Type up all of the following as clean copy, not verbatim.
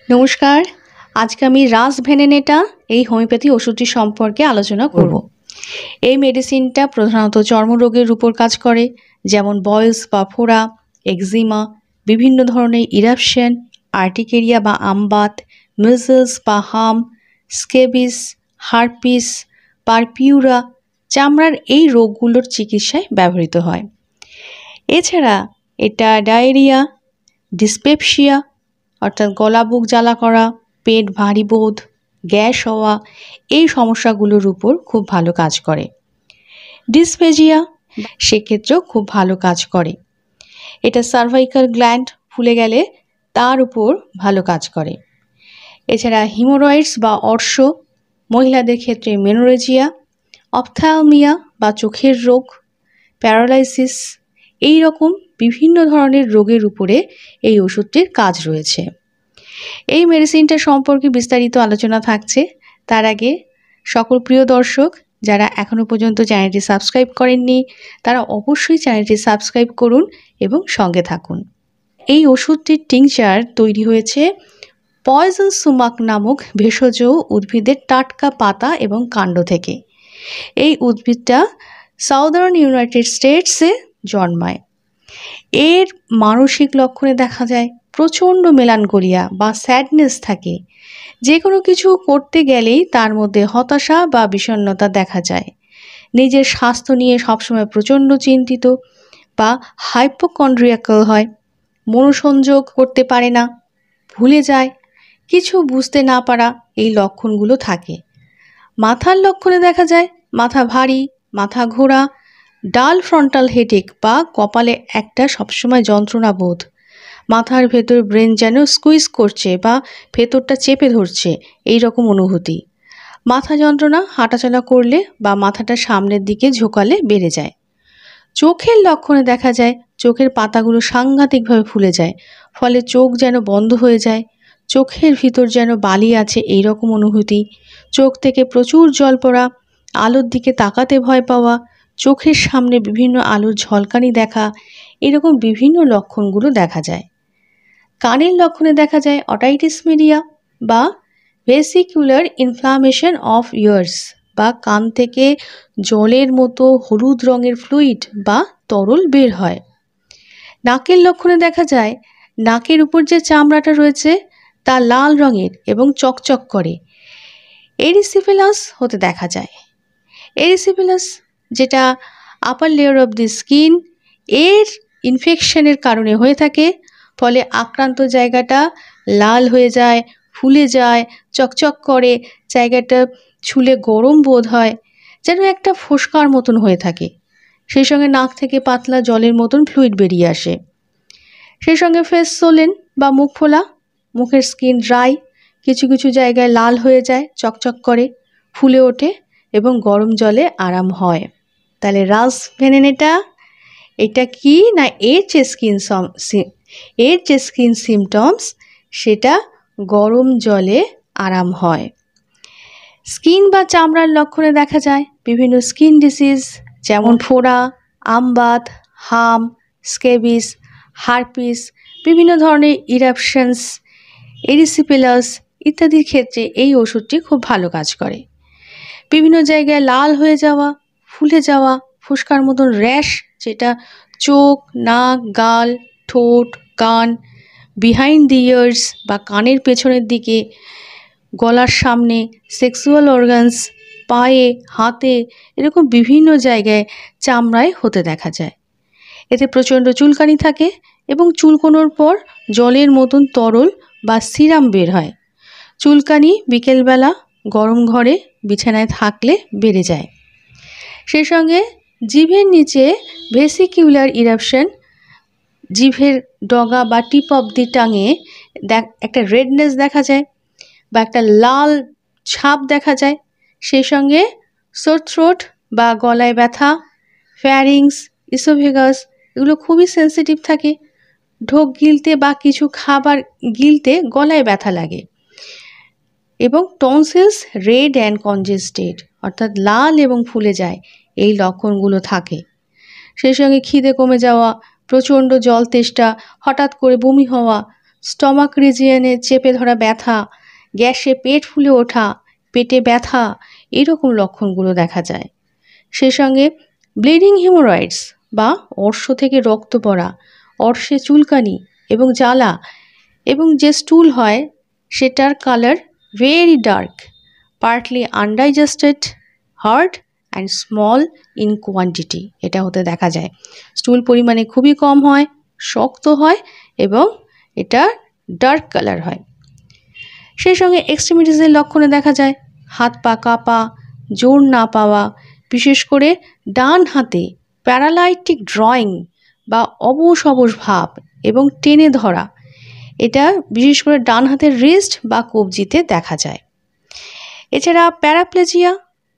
নমস্কার। আজকে আমি রাসভেনেনেটা এই হোমিওপ্যাথি ওষুধটি সম্পর্কে আলোচনা করব। এই মেডিসিনটা প্রধানত চর্মরোগের উপর কাজ করে, যেমন বয়েলস বা ফোড়া, একজিমা, বিভিন্ন ধরনের ইরাপশন, আর্টিকেরিয়া বা আমবাত, মিজলস বা হাম, স্কেবিস, হার্পিস, পারপিউরা, চামড়ার এই রোগগুলোর চিকিৎসায় ব্যবহৃত হয়। এছাড়া এটা ডায়রিয়া, ডিসপেপসিয়া অর্থাৎ গলা বুক জ্বালা করা, পেট ভারী বোধ, গ্যাস হওয়া, এই সমস্যাগুলোর উপর খুব ভালো কাজ করে। ডিসফেজিয়া সেক্ষেত্রেও খুব ভালো কাজ করে। এটা সার্ভাইকাল গ্ল্যান্ড ফুলে গেলে তার উপর ভালো কাজ করে। এছাড়া হিমোরয়েডস বা অর্শ, মহিলাদের ক্ষেত্রে মেনোরেজিয়া, অপথ্যালমিয়া বা চোখের রোগ, প্যারালাইসিস, এই রকম বিভিন্ন ধরনের রোগের উপরে এই ওষুধটির কাজ রয়েছে। এই মেডিসিনটা সম্পর্কে বিস্তারিত আলোচনা থাকছে। তার আগে সকল প্রিয় দর্শক যারা এখনও পর্যন্ত চ্যানেলটি সাবস্ক্রাইব করেননি তারা অবশ্যই চ্যানেলটি সাবস্ক্রাইব করুন এবং সঙ্গে থাকুন। এই ওষুধটির টিংচার তৈরি হয়েছে পয়জন সুমাক নামক ভেষজ উদ্ভিদের টাটকা পাতা এবং কাণ্ড থেকে। এই উদ্ভিদটা সাউদার্ন ইউনাইটেড স্টেটসে জন্মায়। এর মানসিক লক্ষণে দেখা যায় প্রচণ্ড মেলানকোলিয়া বা স্যাডনেস থাকে। যে কোনো কিছু করতে গেলেই তার মধ্যে হতাশা বা বিষণ্ণতা দেখা যায়। নিজের স্বাস্থ্য নিয়ে সবসময় প্রচণ্ড চিন্তিত বা হাইপোকন্ড্রিয়াকাল হয়। মনোসংযোগ করতে পারে না, ভুলে যায়, কিছু বুঝতে না পারা, এই লক্ষণগুলো থাকে। মাথার লক্ষণে দেখা যায় মাথা ভারী, মাথা ঘোরা, ডাল ফ্রন্টাল হেডেক বা কপালে একটা সবসময় যন্ত্রণা বোধ, মাথার ভেতর ব্রেন যেন স্কুইজ করছে বা ভেতরটা চেপে ধরছে, এই রকম অনুভূতি। মাথা যন্ত্রণা হাঁটাচলা করলে বা মাথাটা সামনের দিকে ঝোঁকালে বেড়ে যায়। চোখের লক্ষণে দেখা যায় চোখের পাতাগুলো সাংঘাতিকভাবে ফুলে যায়, ফলে চোখ যেন বন্ধ হয়ে যায়, চোখের ভিতর যেন বালি আছে, এই রকম অনুভূতি। চোখ থেকে প্রচুর জল পড়া, আলোর দিকে তাকাতে ভয় পাওয়া, চোখের সামনে বিভিন্ন আলোর ঝলকানি দেখা, এরকম বিভিন্ন লক্ষণগুলো দেখা যায়। কানের লক্ষণে দেখা যায় অটাইটিস মিডিয়া বা ভেসিকুলার ইনফ্লামেশন অফ ইয়ার্স বা কান থেকে জলের মতো হলুদ রঙের ফ্লুইড বা তরল বের হয়। নাকের লক্ষণে দেখা যায় নাকের উপর যে চামড়াটা রয়েছে তা লাল রঙের এবং চকচক করে। এরিসিপেলাস হতে দেখা যায়। এরিসিপেলাস যেটা আপার লেয়ার অফ দি স্কিন, এর ইনফেকশনের কারণে হয়ে থাকে, ফলে আক্রান্ত জায়গাটা লাল হয়ে যায়, ফুলে যায়, চকচক করে, জায়গাটা ছুলে গরম বোধ হয়, যেন একটা ফোসকার মতন হয়ে থাকে। সেই সঙ্গে নাক থেকে পাতলা জলের মতন ফ্লুইড বেরিয়ে আসে। সেই সঙ্গে ফেস সোলেন বা মুখ ফোলা, মুখের স্কিন ড্রাই, কিছু কিছু জায়গায় লাল হয়ে যায়, চকচক করে, ফুলে ওঠে এবং গরম জলে আরাম হয়। তাহলে রাসভেনেনেটা এটা কি না, এর যে স্কিন সিমটমস সেটা গরম জলে আরাম হয়। স্কিন বা চামড়ার লক্ষণে দেখা যায় বিভিন্ন স্কিন ডিজিজ, যেমন ফোড়া, আমবাত, হাম, স্কেবিস, হার্পিস, বিভিন্ন ধরনের ইরাপশনস, এরিসিপেলাস ইত্যাদির ক্ষেত্রে এই ওষুধটি খুব ভালো কাজ করে। বিভিন্ন জায়গায় লাল হয়ে যাওয়া, ফুলে যাওয়া, ফুসকার মতন র্যাশ, যেটা চোখ, নাক, গাল, ঠোঁট, কান, বিহাইন্ড দি ইয়ার্স বা কানের পেছনের দিকে, গলার সামনে, সেক্সুয়াল অর্গানস, পায়ে, হাতে, এরকম বিভিন্ন জায়গায় চামড়ায় হতে দেখা যায়। এতে প্রচণ্ড চুলকানি থাকে এবং চুলকোনোর পর জলের মতন তরল বা সিরাম বের হয়। চুলকানি বিকেলবেলা গরম ঘরে বিছানায় থাকলে বেড়ে যায়। সেই সঙ্গে জিভের নিচে ভেসিকিউলার ইরাপশন, জিভের ডগা বা টিপ অফ দি টাঙে একটা রেডনেস দেখা যায় বা একটা লাল ছাপ দেখা যায়। সেই সঙ্গে সোর থ্রোট বা গলায় ব্যথা, ফ্যারিংস, ইসোভেগাস, এগুলো খুবই সেন্সিটিভ থাকে। ঢোক গিলতে বা কিছু খাবার গিলতে গলায় ব্যথা লাগে এবং টনসিলস রেড অ্যান্ড কনজেস্টেড অর্থাৎ লাল এবং ফুলে যায়, এই লক্ষণগুলো থাকে। সেই সঙ্গে খিদে কমে যাওয়া, প্রচণ্ড জল তেষ্টা, হঠাৎ করে বমি হওয়া, স্টমাক রিজিয়নে চেপে ধরা ব্যথা, গ্যাসে পেট ফুলে ওঠা, পেটে ব্যথা, এরকম লক্ষণগুলো দেখা যায়। সেই সঙ্গে ব্লিডিং হিমোরয়েডস বা অর্শ থেকে রক্ত পড়া, অর্শে চুলকানি এবং জ্বালা, এবং যে স্টুল হয় সেটার colour very dark, partly undigested, hard and small in quantity, এটা হতে দেখা যায়। স্টুল পরিমাণে খুবই কম হয়, শক্ত হয় এবং এটা ডার্ক কালার হয়। সেই সঙ্গে এক্সট্রিমিটিসের লক্ষণে দেখা যায় হাত পা কাঁপা, জোর না পাওয়া, বিশেষ করে ডান হাতে প্যারালাইটিক ড্রয়িং বা অবশ অবশ ভাব এবং টেনে ধরা, এটা বিশেষ করে ডান হাতের রিস্ট বা কবজিতে দেখা যায়। এছাড়া প্যারাপ্লেজিয়া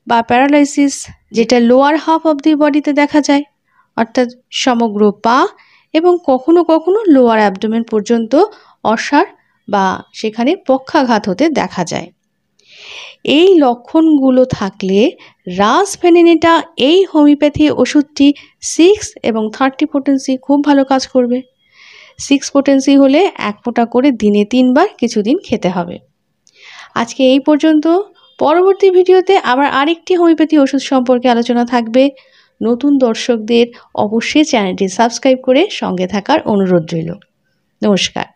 বা প্যারালাইসিস, যেটা লোয়ার হাফ অব দি বডিতে দেখা যায়, অর্থাৎ সমগ্র পা এবং কখনো কখনো লোয়ার অ্যাবডোমেন পর্যন্ত অসাড় বা সেখানে পক্ষাঘাত হতে দেখা যায়। এই লক্ষণগুলো থাকলে রাস ভেনেনেটা এই হোমিওপ্যাথি ওষুধটি 6 এবং 30 পোটেন্সি খুব ভালো কাজ করবে। 6 পোটেন্সি হলে 1 ফোঁটা করে দিনে 3 বার কিছুদিন খেতে হবে। আজকে এই পর্যন্ত। পরবর্তী ভিডিওতে আবার আরেকটি হোমিওপ্যাথি ওষুধ সম্পর্কে আলোচনা থাকবে। নতুন দর্শকদের অবশ্যই চ্যানেলটি সাবস্ক্রাইব করে সঙ্গে থাকার অনুরোধ রইল। নমস্কার।